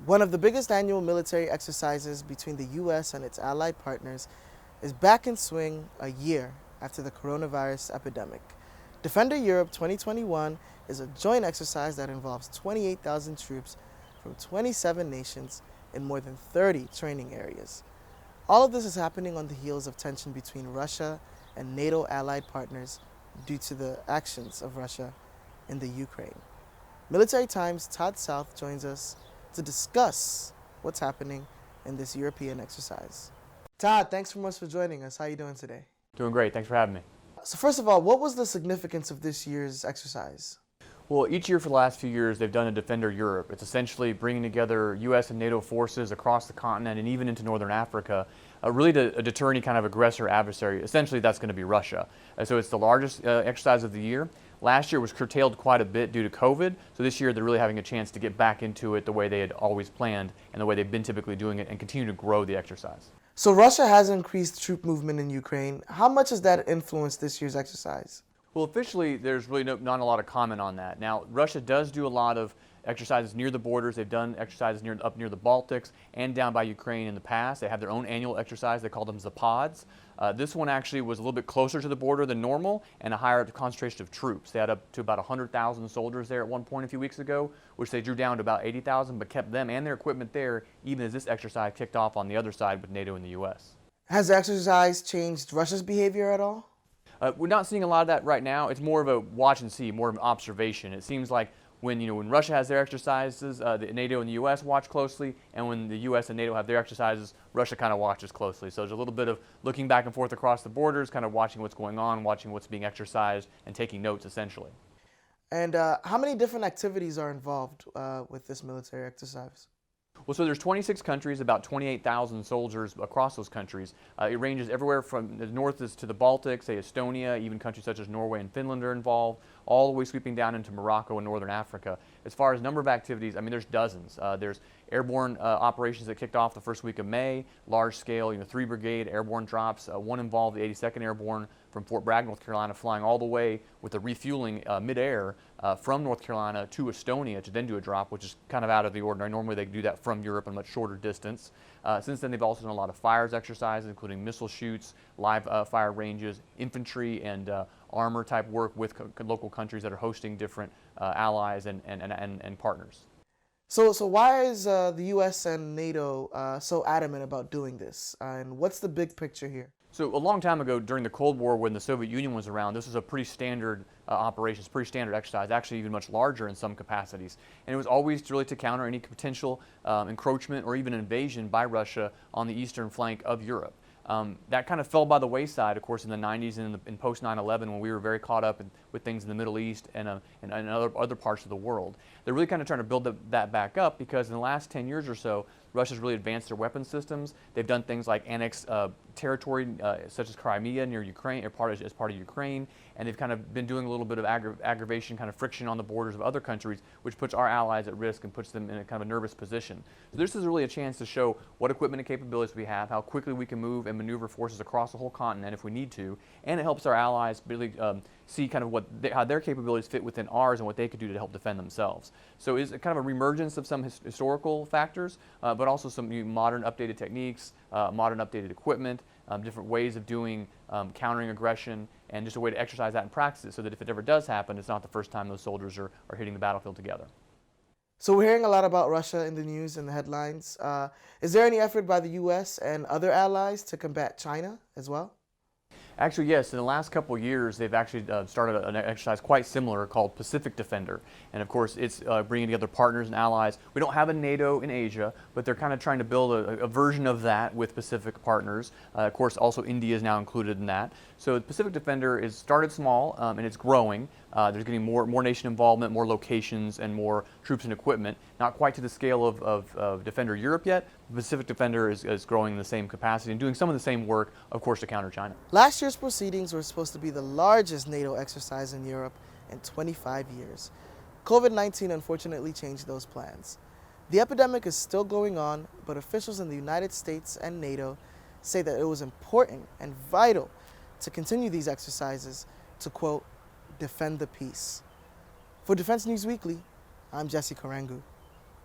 One of the biggest annual military exercises between the U.S. and its allied partners is back in swing a year after the coronavirus epidemic. Defender Europe 2021 is a joint exercise that involves 28,000 troops from 27 nations in more than 30 training areas. All of this is happening on the heels of tension between Russia and NATO allied partners due to the actions of Russia in the Ukraine. Military Times' Todd South joins us to discuss what's happening in this European exercise. Todd, thanks so much for joining us. How are you doing today? Doing great. Thanks for having me. So first of all, what was the significance of this year's exercise? Well, each year for the last few years, they've done a Defender Europe. It's essentially bringing together U.S. and NATO forces across the continent and even into northern Africa, really to deter any kind of aggressor adversary. Essentially, that's going to be Russia. So it's the largest exercise of the year. Last year was curtailed quite a bit due to COVID, so this year they're really having a chance to get back into it the way they had always planned and the way they've been typically doing it and continue to grow the exercise. So Russia has increased troop movement in Ukraine. How much has that influenced this year's exercise? Well, officially, there's really not a lot of comment on that. Now, Russia does do a lot of exercises near the borders. They've done exercises up near the Baltics and down by Ukraine in the past. They have their own annual exercise. They call them Zapods. This one actually was a little bit closer to the border than normal and a higher concentration of troops. They had up to about 100,000 soldiers there at one point a few weeks ago, which they drew down to about 80,000, but kept them and their equipment there even as this exercise kicked off on the other side with NATO and the U.S. Has the exercise changed Russia's behavior at all? We're not seeing a lot of that right now. It's more of a watch and see, more of an observation. It seems like when Russia has their exercises, the NATO and the U.S. watch closely, and when the U.S. and NATO have their exercises, Russia kind of watches closely. So there's a little bit of looking back and forth across the borders, kind of watching what's going on, watching what's being exercised, and taking notes, essentially. And how many different activities are involved with this military exercise? Well, so there's 26 countries, about 28,000 soldiers across those countries. It ranges everywhere from the north to the Baltics, say Estonia, even countries such as Norway and Finland are involved, all the way sweeping down into Morocco and northern Africa. As far as number of activities, I mean, there's dozens. There's airborne operations that kicked off the first week of May, large scale, 3 brigade airborne drops. One involved the 82nd Airborne from Fort Bragg, North Carolina, flying all the way with the refueling midair from North Carolina to Estonia to then do a drop, which is kind of out of the ordinary. Normally they do that from Europe in a much shorter distance. Since then, they've also done a lot of fires exercises, including missile shoots, live fire ranges, infantry and armor type work with local countries that are hosting different allies and partners. So why is the U.S. and NATO so adamant about doing this? And what's the big picture here? So a long time ago, during the Cold War, when the Soviet Union was around, this was a pretty standard operation, pretty standard exercise, actually even much larger in some capacities. And it was always really to counter any potential encroachment or even invasion by Russia on the eastern flank of Europe. That kind of fell by the wayside, of course, in the 90s and in post 9/11 when we were very caught up with things in the Middle East and other parts of the world. They're really kind of trying to build that back up because in the last 10 years or so, Russia's really advanced their weapon systems. They've done things like annex territory such as Crimea near Ukraine, or as part of Ukraine, and they've kind of been doing a little bit of aggravation, kind of friction on the borders of other countries, which puts our allies at risk and puts them in a kind of a nervous position. So this is really a chance to show what equipment and capabilities we have, how quickly we can move and maneuver forces across the whole continent if we need to, and it helps our allies really see kind of how their capabilities fit within ours and what they could do to help defend themselves. So it's kind of a reemergence of some historical factors, but also some new modern updated techniques, modern updated equipment, different ways of doing countering aggression, and just a way to exercise that and practice it so that if it ever does happen, it's not the first time those soldiers are hitting the battlefield together. So we're hearing a lot about Russia in the news and the headlines. Is there any effort by the U.S. and other allies to combat China as well? Actually, yes. In the last couple of years, they've actually started an exercise quite similar called Pacific Defender. And of course, it's bringing together partners and allies. We don't have a NATO in Asia, but they're kind of trying to build a version of that with Pacific partners. Of course, also India is now included in that. So the Pacific Defender is started small and it's growing. There's getting more nation involvement, more locations, and more troops and equipment. Not quite to the scale of Defender Europe yet. The Pacific Defender is growing in the same capacity and doing some of the same work, of course, to counter China. Last year's proceedings were supposed to be the largest NATO exercise in Europe in 25 years. COVID-19 unfortunately changed those plans. The epidemic is still going on, but officials in the United States and NATO say that it was important and vital to continue these exercises to, quote, defend the peace. For Defense News Weekly, I'm Jesse Karangu.